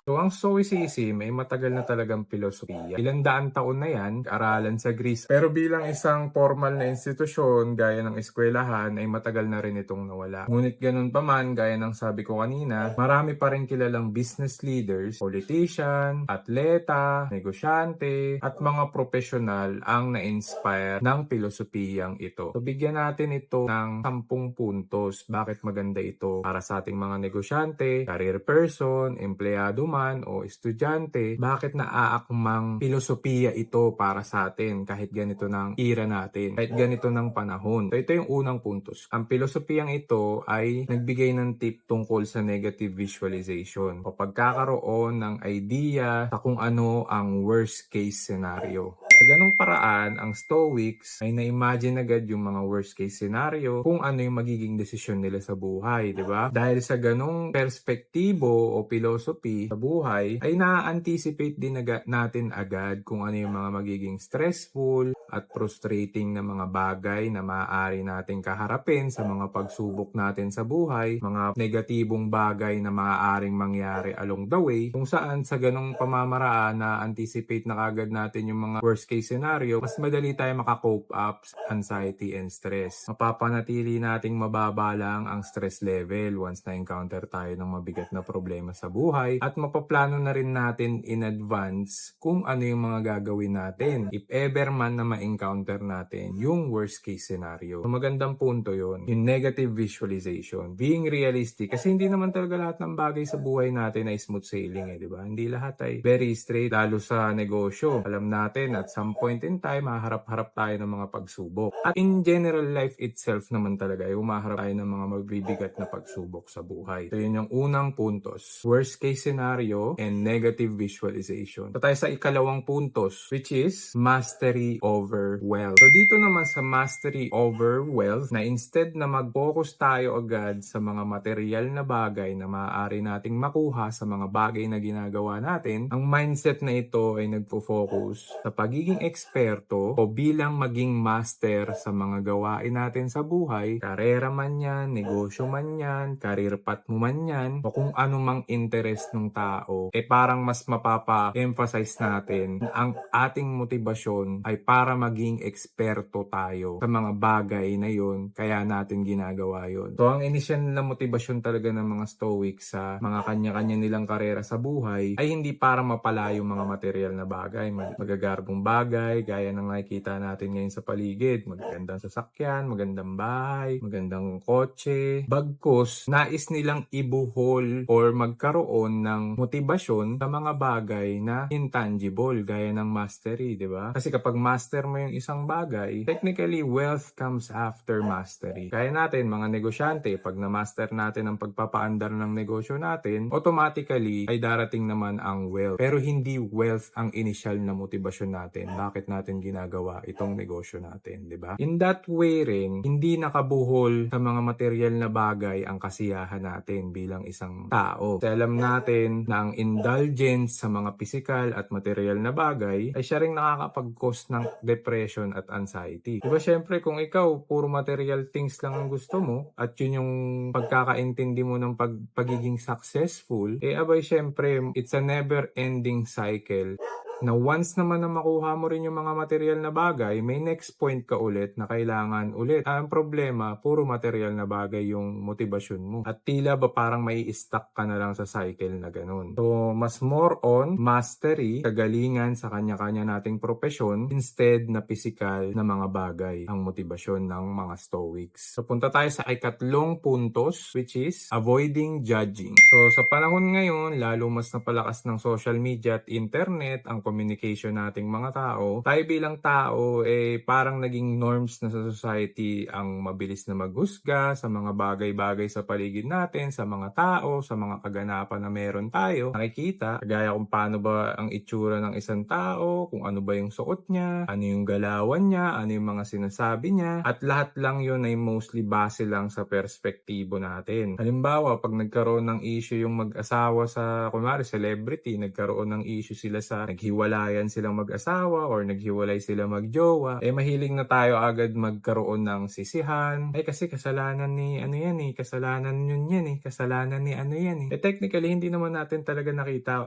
So ang Stoicism ay matagal na talagang filosofiya. Ilang daang taon na yan, aralan sa Greece. Pero bilang isang formal na institusyon, gaya ng eskwelahan, ay matagal na rin itong nawala. Ngunit ganun pa man, gaya ng sabi ko kanina, marami pa rin kilalang business leaders, politician, atleta, negosyante, at mga profesional ang na-inspire ng filosofiyang ito. So bigyan natin ito ng 10 puntos. Bakit maganda ito para sa ating mga negosyante, career person, empleyado man o estudyante, bakit naaakmang filosofiya ito para sa atin kahit ganito ng era natin, kahit ganito ng panahon. So ito yung unang puntos. Ang filosofiyang ito ay nagbigay ng tip tungkol sa negative visualization o pagkakaroon ng idea sa kung ano ang worst case scenario. Sa ganong paraan, ang Stoics ay na-imagine agad yung mga worst case scenario kung ano yung magiging desisyon nila sa buhay, di ba? Dahil sa ganong perspektibo o philosophy sa buhay, ay na-anticipate din natin agad kung ano yung mga magiging stressful at frustrating na mga bagay na maaari nating kaharapin sa mga pagsubok natin sa buhay, mga negatibong bagay na maaaring mangyari along the way, kung saan sa ganong pamamaraan na anticipate na kagad natin yung mga worst case scenario, mas madali tayo makakope up sa anxiety and stress. Mapapanatili nating mababa lang ang stress level once na-encounter tayo ng mabigat na problema sa buhay, at mapaplano na rin natin in advance kung ano yung mga gagawin natin if ever man na ma-encounter natin yung worst case scenario. So, magandang punto yon, yung negative visualization. Being realistic, kasi hindi naman talaga lahat ng bagay sa buhay natin ay smooth sailing di ba? Hindi lahat ay very straight, lalo sa negosyo. Alam natin at some point in time, haharap-harap tayo ng mga pagsubok. At in general life itself naman talaga, ay umaharap tayo ng mga mabibigat na pagsubok sa buhay. So yun yung unang puntos. Worst case scenario and negative visualization. So tayo sa ikalawang puntos, which is mastery over wealth. So dito naman sa mastery over wealth, na instead na mag-focus tayo agad sa mga material na bagay na maaari nating makuha sa mga bagay na ginagawa natin, ang mindset na ito ay nagpo-focus sa pagiging eksperto o bilang maging master sa mga gawain natin sa buhay, karera man yan, negosyo man yan, career path mo man yan, o kung ano mang interest ng tao, parang mas mapapa-emphasize natin na ang ating motibasyon ay para maging eksperto tayo sa mga bagay na yun, kaya natin ginagawa yun. So ang inisyal na motibasyon talaga ng mga Stoics sa mga kanya-kanya nilang karera sa buhay ay hindi para mapala yung mga material na bagay, magagarbong bagay, gaya ng nakikita natin ngayon sa paligid, magandang sasakyan, magandang bahay, magandang kotse. Bagkus, nais nilang ibuhol or magkaroon ng motibasyon sa mga bagay na intangible, gaya ng mastery, di ba? Kasi kapag master mo yung isang bagay, technically wealth comes after mastery. Kaya natin, mga negosyante, pag na-master natin ang pagpapaandar ng negosyo natin, automatically ay darating naman ang wealth. Pero hindi wealth ang initial na motibasyon natin. Bakit natin ginagawa itong negosyo natin, di ba? In that way rin, hindi nakabuhol sa mga material na bagay ang kasiyahan natin bilang isang tao. Kasi alam natin na ang indulgence sa mga physical at material na bagay ay siya ring nakakapag-cause ng depression at anxiety. Diba syempre kung ikaw puro material things lang ang gusto mo at yun yung pagkakaintindi mo ng pagiging successful, abay syempre it's a never ending cycle na once naman na makuha mo rin yung mga material na bagay, may next point ka ulit na kailangan ulit. Ang problema, puro material na bagay yung motibasyon mo. At tila ba parang may stuck ka na lang sa cycle na ganun. So, mas more on mastery, kagalingan sa kanya-kanya nating profesyon instead na physical na mga bagay ang motibasyon ng mga Stoics. So, punta tayo sa ikatlong puntos, which is avoiding judging. So, sa panahon ngayon, lalo mas napalakas ng social media at internet, ang communication nating mga tao, tayo bilang tao parang naging norms na sa society ang mabilis na maghusga sa mga bagay-bagay sa paligid natin, sa mga tao, sa mga kaganapan na meron tayo nakikita, kagaya kung paano ba ang itsura ng isang tao, kung ano ba yung suot niya, ano yung galawan niya, ano yung mga sinasabi niya, at lahat lang yun ay mostly base lang sa perspektibo natin. Halimbawa, pag nagkaroon ng issue yung mag-asawa sa, kunwari, celebrity, nagkaroon ng issue sila sa naghiwalay naghiwalayan silang mag-asawa or naghiwalay sila mag-jowa, mahilig na tayo agad magkaroon ng sisihan. Kasi kasalanan ni ano yan kasalanan yun yan kasalanan ni ano yan technically, hindi naman natin talaga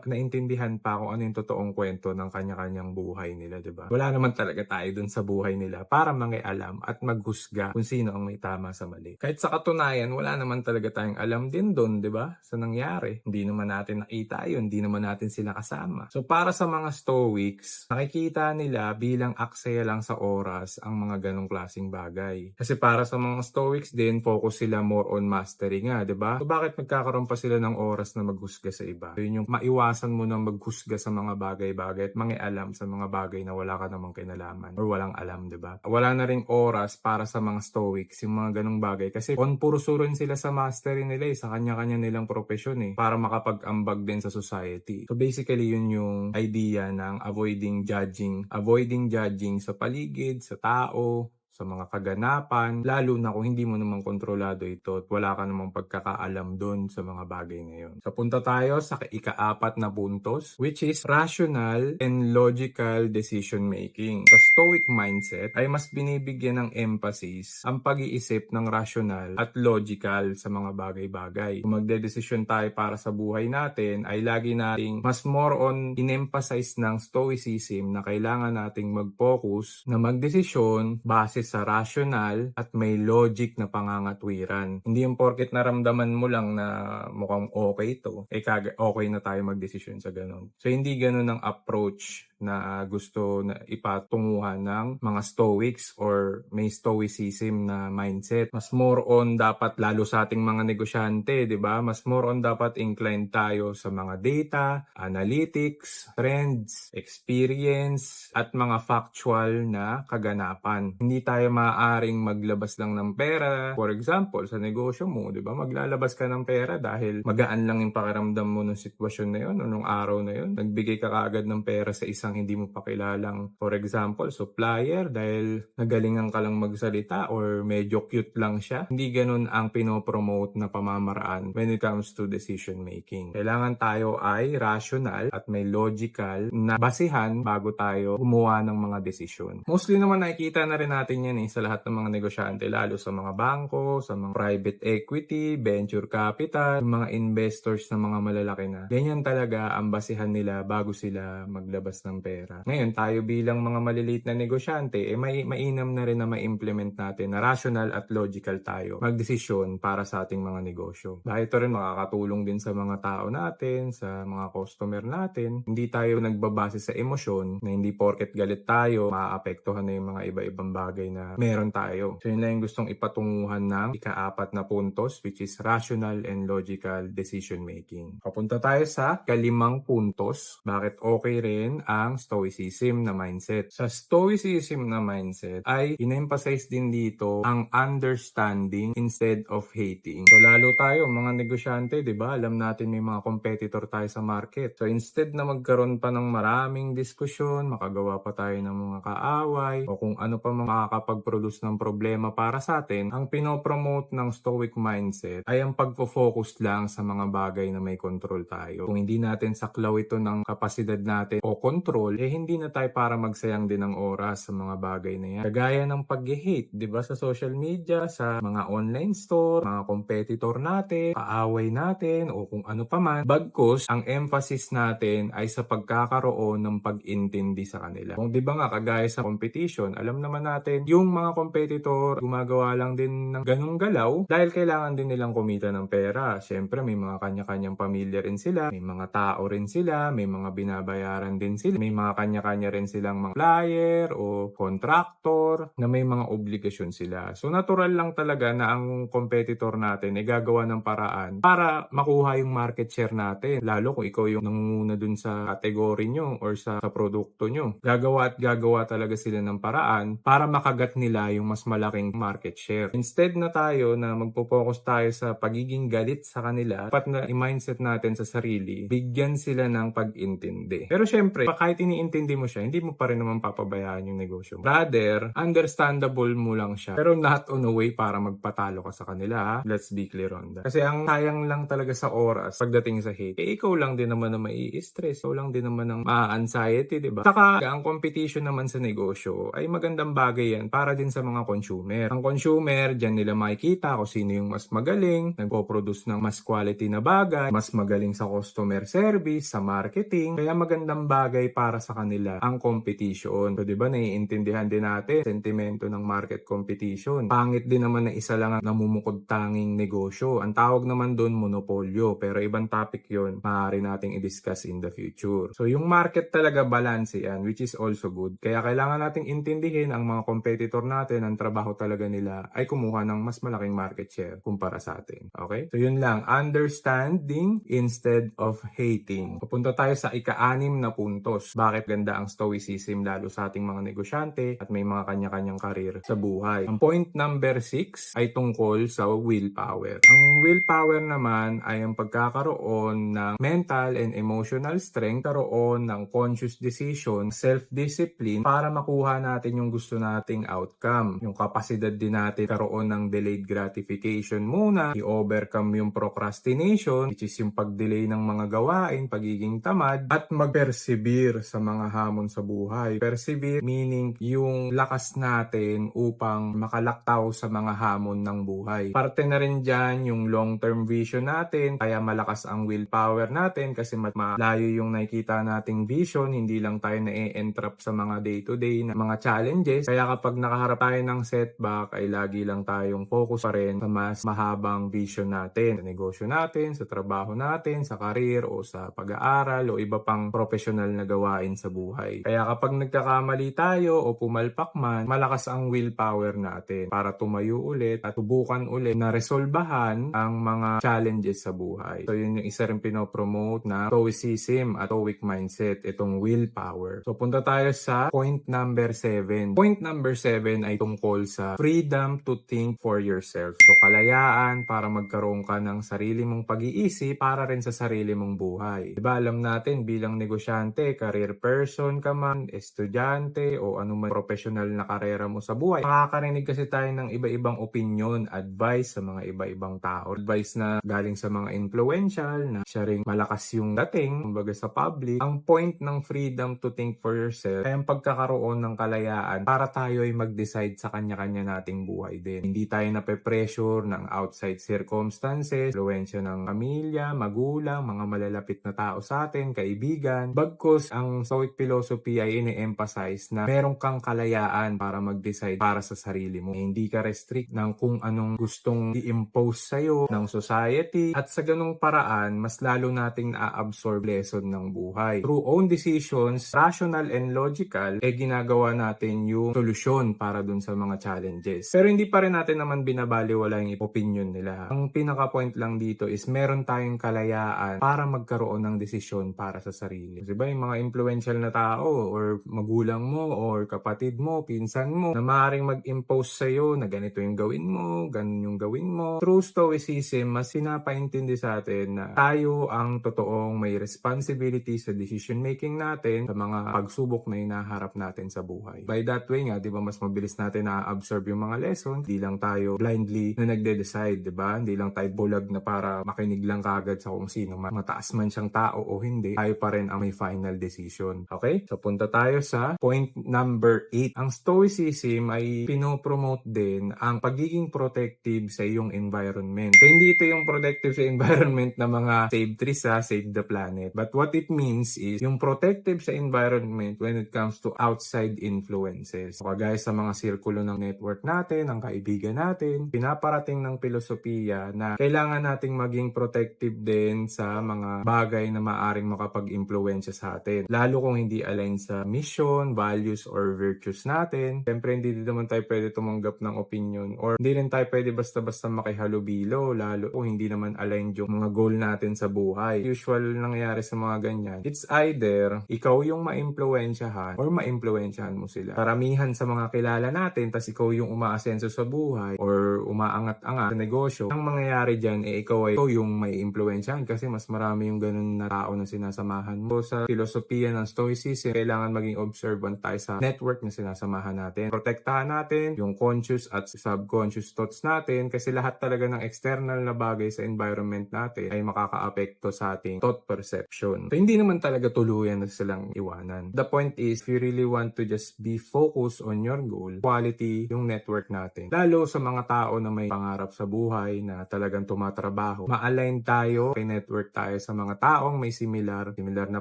naintindihan pa kung ano yung totoong kwento ng kanya-kanyang buhay nila, diba? Wala naman talaga tayo dun sa buhay nila para mangialam at maghusga kung sino ang may tama sa mali. Kahit sa katunayan, wala naman talaga tayong alam din dun, diba? Sa nangyari. Hindi naman natin nakita yun, hindi naman natin sila kasama. So para sa mga Stoics, nakikita nila bilang aksaya lang sa oras ang mga ganong klaseng bagay. Kasi para sa mga Stoics din, focus sila more on mastery nga, diba? So bakit magkakaroon pa sila ng oras na maghusga sa iba? So yun yung maiwasan mo na maghusga sa mga bagay-bagay at mangialam sa mga bagay na wala ka namang kinalaman or walang alam, diba? Wala na ring oras para sa mga Stoics, yung mga ganong bagay. Kasi on purso rin sila sa mastery nila sa kanya-kanya nilang profesyon para makapag-ambag din sa society. So basically, yun yung idea ng avoiding judging sa paligid, sa tao, sa mga kaganapan, lalo na kung hindi mo naman kontrolado ito at wala ka namang pagkakaalam doon sa mga bagay ngayon. So punta tayo sa ika-4 na puntos, which is rational and logical decision making. Sa Stoic mindset ay mas binibigyan ng emphasis ang pag-iisip ng rational at logical sa mga bagay-bagay. Kung magdedesisyon tayo para sa buhay natin, ay lagi nating mas more on in-emphasize ng Stoicism na kailangan nating mag-focus na magdesisyon base sa rational at may logic na pangangatwiran. Hindi yung porket naramdaman mo lang na mukhang okay ito, okay na tayo magdesisyon sa ganun. So hindi ganun ang approach na gusto na ipatunguhan ng mga Stoics or may Stoicism na mindset. Mas more on dapat, lalo sa ating mga negosyante, di ba? Mas more on dapat inclined tayo sa mga data, analytics, trends, experience, at mga factual na kaganapan. Hindi tayo maaaring maglabas lang ng pera. For example, sa negosyo mo, di ba? Maglalabas ka ng pera dahil magaan lang yung pakiramdam mo ng sitwasyon na yun o nung araw na yun. Nagbigay ka kaagad ng pera sa isang hindi mo pa kilalang, for example, supplier dahil nagalingan ka lang magsalita or medyo cute lang siya. Hindi ganun ang pinopromote na pamamaraan when it comes to decision making. Kailangan tayo ay rational at may logical na basihan bago tayo gumawa ng mga desisyon. Mostly naman nakikita na rin natin yan sa lahat ng mga negosyante, lalo sa mga bangko, sa mga private equity, venture capital, mga investors na mga malalaki na. Ganyan talaga ang basihan nila bago sila maglabas ng pera. Ngayon, tayo bilang mga maliliit na negosyante, mainam na rin na ma-implement natin na rational at logical tayo magdesisyon para sa ating mga negosyo. Dahil ito rin makakatulong din sa mga tao natin, sa mga customer natin. Hindi tayo nagbabase sa emosyon na hindi porket galit tayo, maaapektuhan na yung mga iba-ibang bagay na meron tayo. So yun lang yung gustong ipatunguhan ng ika-4 na puntos, which is rational and logical decision making. Papunta tayo sa 5 puntos. Bakit okay rin ang Stoicism na mindset? Sa Stoicism na mindset ay in-emphasize din dito ang understanding instead of hating. So lalo tayo mga negosyante, 'di ba? Alam natin may mga competitor tayo sa market. So instead na magkaroon pa ng maraming diskusyon, makagawa pa tayo ng mga kaaway o kung ano pa makakapag-produce ng problema para sa atin, ang pinopromote ng Stoic mindset ay ang pagfo-focus lang sa mga bagay na may control tayo. Kung hindi natin saklaw ito ng kapasidad natin o control, hindi na tayo para magsayang din ng oras sa mga bagay na yan. Kagaya ng pag-hate, di ba, sa social media, sa mga online store, mga competitor natin, kaaway natin, o kung ano pa man. Bagkus, ang emphasis natin ay sa pagkakaroon ng pag-intindi sa kanila. Kung di ba nga, kagaya sa competition, alam naman natin, yung mga competitor, gumagawa lang din ng ganung galaw dahil kailangan din nilang kumita ng pera. Siyempre, may mga kanya-kanyang pamilya rin sila, may mga tao rin sila, may mga binabayaran din sila, may mga kanya-kanya rin silang mga supplier o contractor na may mga obligasyon sila. So natural lang talaga na ang competitor natin ay gagawa ng paraan para makuha yung market share natin. Lalo kung ikaw yung nangunguna dun sa category nyo or sa produkto nyo. Gagawa at gagawa talaga sila ng paraan para makagat nila yung mas malaking market share. Instead na tayo na magpo-focus tayo sa pagiging galit sa kanila, dapat na i-mindset natin sa sarili, bigyan sila ng pag-intindi. Pero syempre, kahit kahit iniintindi mo siya, hindi mo pa rin naman papabayaan yung negosyo mo. Rather, understandable mo lang siya, pero not on a way para magpatalo ka sa kanila, ha? Let's be clear on that. Kasi ang sayang lang talaga sa oras pagdating sa hate, ikaw lang din naman na mai-stress, ikaw lang din naman ang ma-anxiety, diba? Saka, ang competition naman sa negosyo ay magandang bagay yan para din sa mga consumer. Ang consumer, dyan nila makikita kung sino yung mas magaling, nagpo-produce ng mas quality na bagay, mas magaling sa customer service, sa marketing. Kaya magandang bagay para sa kanila ang competition. So, diba, naiintindihan din natin sentimento ng market competition. Pangit din naman na isa lang ang namumukod tanging negosyo. Ang tawag naman doon, monopolyo. Pero ibang topic yun, maaari nating i-discuss in the future. So, yung market talaga balance yan, which is also good. Kaya kailangan nating intindihin ang mga competitor natin, ang trabaho talaga nila ay kumuha ng mas malaking market share kumpara sa atin. Okay? So, yun lang. Understanding instead of hating. Pupunta tayo sa ika-6 na puntos. Bakit ganda ang stoicism lalo sa ating mga negosyante at may mga kanya-kanyang karir sa buhay. Ang point number 6 ay tungkol sa willpower. Ang willpower naman ay ang pagkakaroon ng mental and emotional strength, karoon ng conscious decision, self-discipline para makuha natin yung gusto nating outcome. Yung kapasidad din natin karoon ng delayed gratification muna, i-overcome yung procrastination, which is yung pag-delay ng mga gawain, pagiging tamad, at mag-persevere sa mga hamon sa buhay. Persevere meaning yung lakas natin upang makalaktaw sa mga hamon ng buhay. Parte na rin dyan yung long-term vision natin, kaya malakas ang willpower natin kasi malayo yung nakikita nating vision, hindi lang tayo na-entrap sa mga day-to-day na mga challenges. Kaya kapag nakaharap tayo ng setback, ay lagi lang tayong focus pa rin sa mas mahabang vision natin, sa negosyo natin, sa trabaho natin, sa career o sa pag-aaral o iba pang professional na gawain sa buhay. Kaya kapag nagkakamali tayo o pumalpak man, malakas ang willpower natin para tumayo ulit at subukan ulit na resolbahan ang mga challenges sa buhay. So yun yung isa rin pinopromote na stoicism at stoic mindset, itong willpower. So punta tayo sa point number 7. Point number 7 ay tungkol sa freedom to think for yourself. So kalayaan para magkaroon ka ng sarili mong pag-iisip para rin sa sarili mong buhay. Diba alam natin bilang negosyante, career person ka man, estudyante o anumang professional na karera mo sa buhay, makakarinig kasi tayo ng iba-ibang opinion, advice sa mga iba-ibang tao. Advice na galing sa mga influential na siya ring malakas yung dating, kumbaga sa public. Ang point ng freedom to think for yourself ay ang pagkakaroon ng kalayaan para tayo ay mag-decide sa kanya-kanya nating buhay din. Hindi tayo nape-pressure ng outside circumstances, influensya ng pamilya, magulang, mga malalapit na tao sa atin, kaibigan. Bagkus, ang Stoic philosophy ay ini-emphasize na meron kang kalayaan para mag-decide para sa sarili mo. Hindi ka restrict ng kung anong gustong i-impose sa'yo ng society at sa ganung paraan, mas lalo nating na-absorb lesson ng buhay. Through own decisions, rational and logical, ginagawa natin yung solusyon para dun sa mga challenges. Pero hindi pa rin natin naman binabaliwala yung opinion nila. Ang pinaka-point lang dito is meron tayong kalayaan para magkaroon ng desisyon para sa sarili. Diba yung mga influential na tao or magulang mo or kapatid mo, pinsan mo, na maaaring mag-impose sa'yo na ganito yung gawin mo, ganun yung gawin mo. Through stoicism, mas sinapaintindi sa atin na tayo ang totoong may responsibility sa decision making natin sa mga pagsubok na hinaharap natin sa buhay. By that way nga, di ba, mas mabilis natin na-absorb yung mga lesson. Hindi lang tayo blindly na nagde-decide, di ba? Hindi lang tayo bulag na para makinig lang kagad sa kung sino man. Mataas man siyang tao o hindi, tayo pa rin ang may final decision. Okay? So punta tayo sa point number 8. Ang stoicism ay pinopromote din ang pagiging protective sa iyong environment. So hindi ito yung protective sa environment na mga save trees, save the planet. But what it means is yung protective sa environment when it comes to outside influences. So kagaya sa mga sirkulo ng network natin, ng kaibigan natin, pinaparating ng filosofiya na kailangan nating maging protective din sa mga bagay na maaring makapag-impluensya sa atin. Lalo kung hindi align sa mission, values, or virtues natin. Siyempre, hindi naman tayo pwede tumanggap ng opinion or hindi rin tayo pwede basta-basta makihalubilo, lalo kung hindi naman align yung mga goal natin sa buhay. Usual nangyayari sa mga ganyan. It's either ikaw yung maimpluwensyahan or maimpluwensyahan mo sila. Karamihan sa mga kilala natin, tas ikaw yung umaasenso sa buhay or umaangat-angat sa negosyo. Ang mangyayari dyan, ikaw yung may impluwensyahan kasi mas marami yung ganun na tao na sinasamahan mo. Sa filosofiya filosofiya ng Stoicism, kailangan maging observant tayo sa network na sinasamahan natin. Protektahan natin yung conscious at subconscious thoughts natin kasi lahat talaga ng external na bagay sa environment natin ay makakaapekto sa ating thought perception. So, hindi naman talaga tuluyan na silang iwanan. The point is, if you really want to just be focused on your goal, quality yung network natin. Lalo sa mga tao na may pangarap sa buhay na talagang tumatrabaho, ma-align tayo, may network tayo sa mga taong may similar na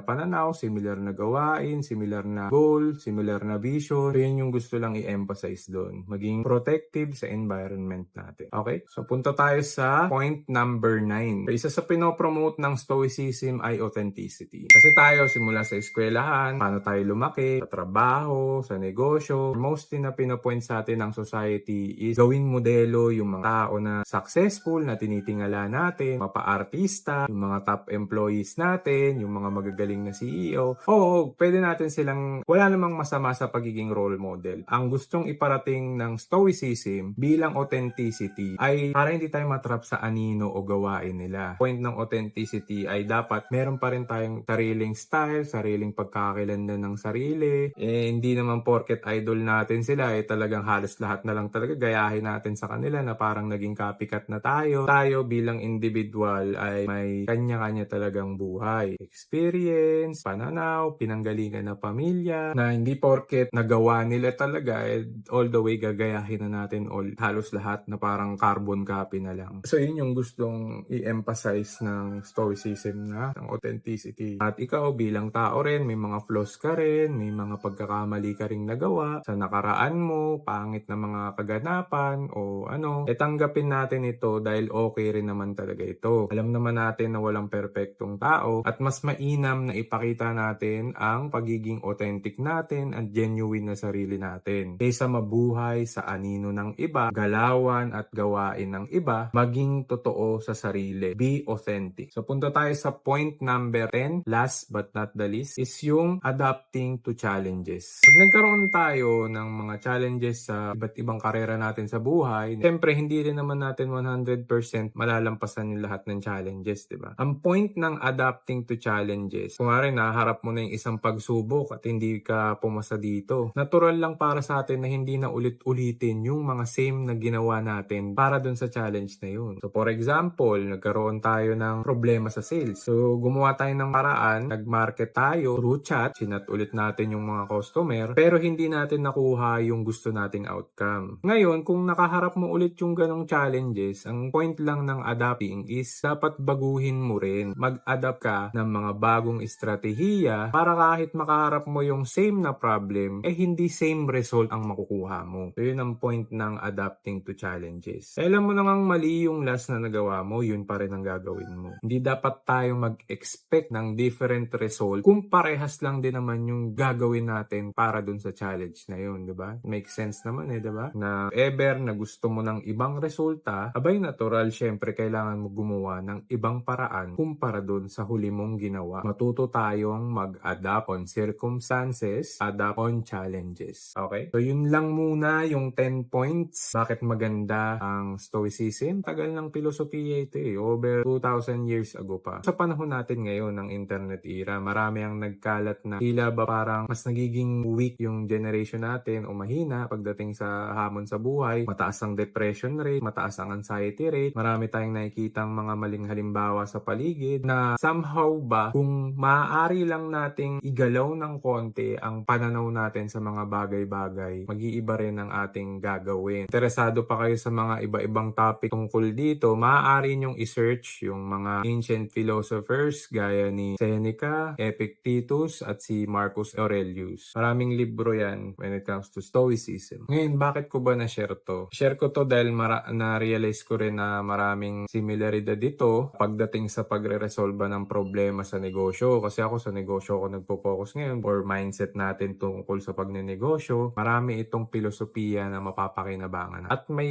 pananaw, similar na gawain, similar na goal, similar na vision. So, yun yung gusto lang i-emphasize doon. Maging protective sa environment natin. Okay? So, punta tayo sa point number 9. So, isa sa pinopromote ng Stoicism ay authenticity. Kasi tayo, simula sa eskwelahan, paano tayo lumaki, sa trabaho, sa negosyo, mostly na pinopoint sa atin ng society is gawing modelo yung mga tao na successful, na tinitingala natin, mapa-artista, yung mga top employees natin, yung mga magagaling na CEO. Oo, pwede natin silang, wala namang masama sa pagiging role model. Ang gustong iparating ng Stoicism bilang authenticity ay para hindi tayo matrap sa anino o gawain nila. Point ng authenticity ay dapat meron pa rin tayong sariling style, sariling pagkakakilanlan ng sarili. Hindi naman porket idol natin sila, talagang halos lahat na lang talaga gayahin natin sa kanila na parang naging copycat na tayo. Tayo bilang individual ay may kanya-kanya talagang buhay. Experience, pananaw, pinanggalingan na pamilya, na hindi porket nagawa nila talaga, all the way gagayahin na natin halos lahat na parang carbon copy na lang. So yun yung gustong i-emphasize ng Stoicism na ng authenticity. At ikaw bilang tao rin, may mga flaws ka rin, may mga pagkakamali ka ring nagawa sa nakaraan mo, pangit na mga kaganapan o ano, tanggapin natin ito dahil okay rin naman talaga ito. Alam naman natin na walang perpektong tao at mas mainam na ipakita natin ang pagiging authentic natin at genuine na sarili natin kaysa mabuhay sa anino ng iba, galawan at gawain ng iba, maging totoo sa sarili. Be authentic. So punta tayo sa point number 10, last but not the least, is yung adapting to challenges. Pag nagkaroon tayo ng mga challenges sa iba't ibang karera natin sa buhay, siyempre hindi rin naman natin 100% malalampasan yung lahat ng challenges, di ba? Ang point ng adapting to challenges, kung naharap mo na yung isang pagsubok at hindi ka pumasa dito, natural lang para sa atin na hindi na ulit-ulitin yung mga same na ginawa natin para dun sa challenge na yun. So for example, nagkaroon tayo ng problema sa sales. So gumawa tayo ng paraan, nag-market tayo through chat, sinat ulit natin yung mga customer, pero hindi natin nakuha yung gusto nating outcome. Ngayon, kung nakaharap mo ulit yung ganong challenges, ang point lang ng adapting is dapat baguhin mo rin. Mag-adapt ka ng mga bagong estratehiya para kahit makaharap mo yung same na problem, hindi same result ang makukuha mo. So yun ang point ng adapting to challenges. Alam mo namang mali yung last na nagawa mo, yun pa rin ang gagawin mo. Hindi dapat tayo mag-expect ng different result kung parehas lang din naman yung gagawin natin para dun sa challenge na yun, di ba? Make sense naman di ba? Na ever na gusto mo ng ibang resulta, abay natural, syempre kailangan mo gumawa ng ibang paraan kumpara dun sa huli mong ginawa. Matuto tayong mag-adapt on circumstances, adapt on challenges. Okay? So yun lang muna yung 10 points. Bakit maganda ang Stoicism? Tagal ng filosofiya ito over 2,000 years ago pa. Sa panahon natin ngayon ng internet era, marami ang nagkalat na tila ba parang mas nagiging weak yung generation natin o mahina pagdating sa hamon sa buhay. Mataas ang depression rate, mataas ang anxiety rate. Marami tayong nakikitang mga maling halimbawa sa paligid na somehow ba kung maaari lang nating igalaw ng konti ang pananaw natin sa mga bagay-bagay, mag-iiba rin ang ating gagawin. Interesado pa kayo sa mga iba-ibang topic tungkol dito, maaari nyong i-search yung mga ancient philosophers gaya ni Seneca, Epictetus at si Marcus Aurelius. Maraming libro yan when it comes to Stoicism. Ngayon, bakit ko ba na-share to? Share ko to dahil na-realize ko rin na maraming similaridad dito pagdating sa pagre-resolve ng problema sa negosyo. Kasi ako sa negosyo ako nagpo-focus ngayon or mindset natin tungkol sa pagnenegosyo. Marami itong filosofiya na mapapakinabangan at may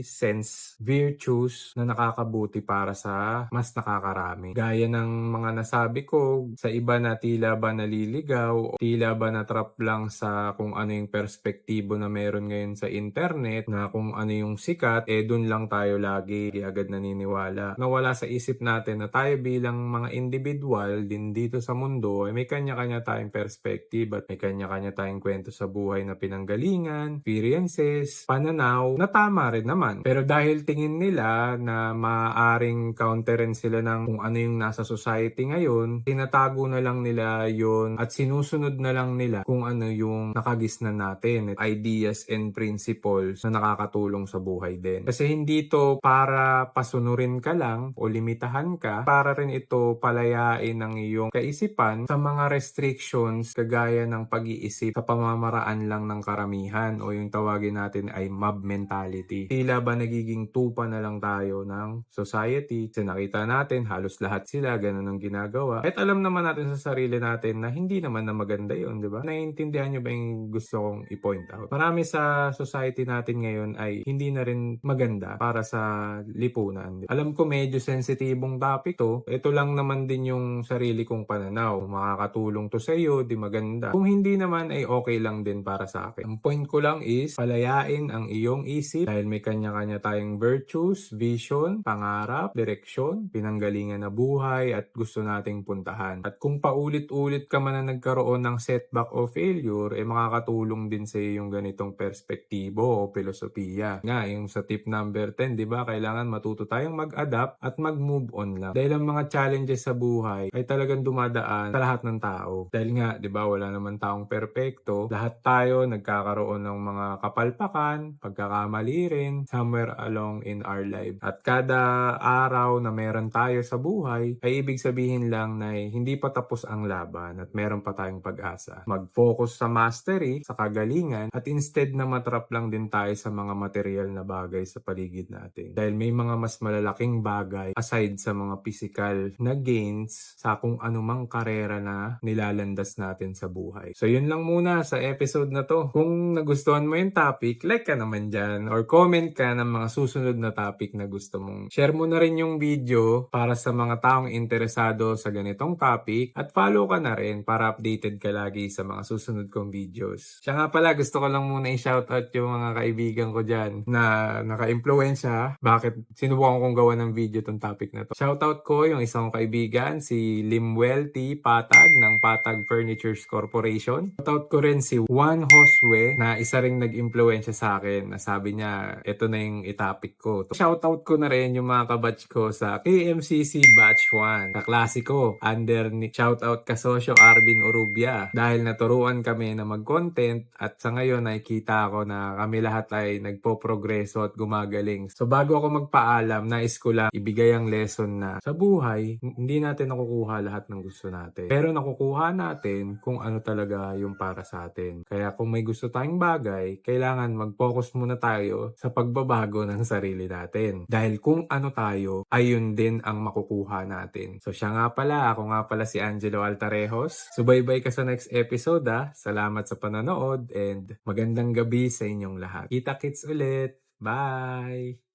sense, virtues na nakakabuti para sa mas nakakarami. Gaya ng mga nasabi ko, sa iba na tila ba naliligaw o tila ba natrap lang sa kung ano yung perspektibo na meron ngayon sa internet, na kung ano yung sikat, dun lang tayo lagi agad naniniwala. Nawala sa isip natin na tayo bilang mga individual din dito sa mundo tao, may kanya-kanya tayong perspective at may kanya-kanya tayong kwento sa buhay na pinanggalingan, experiences, pananaw, na tama rin naman. Pero dahil tingin nila na maaaring counterin sila ng kung ano yung nasa society ngayon, tinatago na lang nila yun at sinusunod na lang nila kung ano yung nakagisnan natin, ideas and principles na nakakatulong sa buhay din. Kasi hindi to para pasunurin ka lang o limitahan ka, para rin ito palayain ng iyong kaisipan sa mga restrictions kagaya ng pag-iisip sa pamamaraan lang ng karamihan o yung tawagin natin ay mob mentality. Tila ba nagiging tupa na lang tayo ng society? Kasi nakita natin halos lahat sila ganun ang ginagawa. At alam naman natin sa sarili natin na hindi naman na maganda yun, di ba? Naiintindihan nyo ba yung gusto kong i-point out? Marami sa society natin ngayon ay hindi na rin maganda para sa lipunan. Alam ko medyo sensitibong topic to. Ito lang naman din yung sarili kong pananaw. Makakatulong to sa iyo, di maganda. Kung hindi naman ay okay lang din para sa akin. Ang point ko lang is palayain ang iyong isip dahil may kanya-kanya tayong virtues, vision, pangarap, direksyon, pinanggalingan na buhay at gusto nating puntahan. At kung paulit-ulit ka man na nagkaroon ng setback o failure, makakatulong din sa iyo yung ganitong perspektibo o filosofiya. Nga, yung sa tip number 10, di ba? Kailangan matuto tayong mag-adapt at mag-move on lang. Dahil ang mga challenges sa buhay ay talagang dumadaan sa lahat ng tao. Dahil nga, di ba, wala naman taong perpekto. Lahat tayo nagkakaroon ng mga kapalpakan, pagkakamali rin, somewhere along in our life. At kada araw na meron tayo sa buhay, ay ibig sabihin lang na hindi pa tapos ang laban at meron pa tayong pag-asa. Mag-focus sa mastery, sa kagalingan, at instead na matrap lang din tayo sa mga material na bagay sa paligid natin. Dahil may mga mas malalaking bagay aside sa mga physical na gains sa kung anumang karera na nilalandas natin sa buhay. So yun lang muna sa episode na to. Kung nagustuhan mo yung topic, like ka naman dyan or comment ka ng mga susunod na topic na gusto mong. Share mo na rin yung video para sa mga taong interesado sa ganitong topic at follow ka na rin para updated ka lagi sa mga susunod kong videos. Siya nga pala, gusto ko lang muna i-shoutout yung mga kaibigan ko dyan na naka-impluensya. Bakit sinubukan kong gawa ng video tong topic na to. Shoutout ko yung isang kaibigan, si Limwell T. Patag ng Patag Furnitures Corporation. Shoutout ko rin si Juan Josue na isa ring nag-impluensya sa akin na sabi niya, ito na yung itapik ko. Shoutout ko na rin yung mga kabatch ko sa KMCC Batch 1. Kaklase ko, under ni shoutout kasosyo Arvin Urubia. Dahil naturuan kami na mag-content at sa ngayon nakikita ko na kami lahat ay nagpo-progreso at gumagaling. So bago ako magpaalam, nais ko lang ibigay ang lesson na sa buhay, hindi natin nakukuha lahat ng gusto natin. Pero nakukuha natin kung ano talaga yung para sa atin. Kaya kung may gusto tayong bagay, kailangan mag-focus muna tayo sa pagbabago ng sarili natin. Dahil kung ano tayo, ayun din ang makukuha natin. So siya nga pala, ako nga pala si Angelo Altarejos. Subaybay ka sa next episode ah. Salamat sa panonood and magandang gabi sa inyong lahat. Kita-kits ulit. Bye!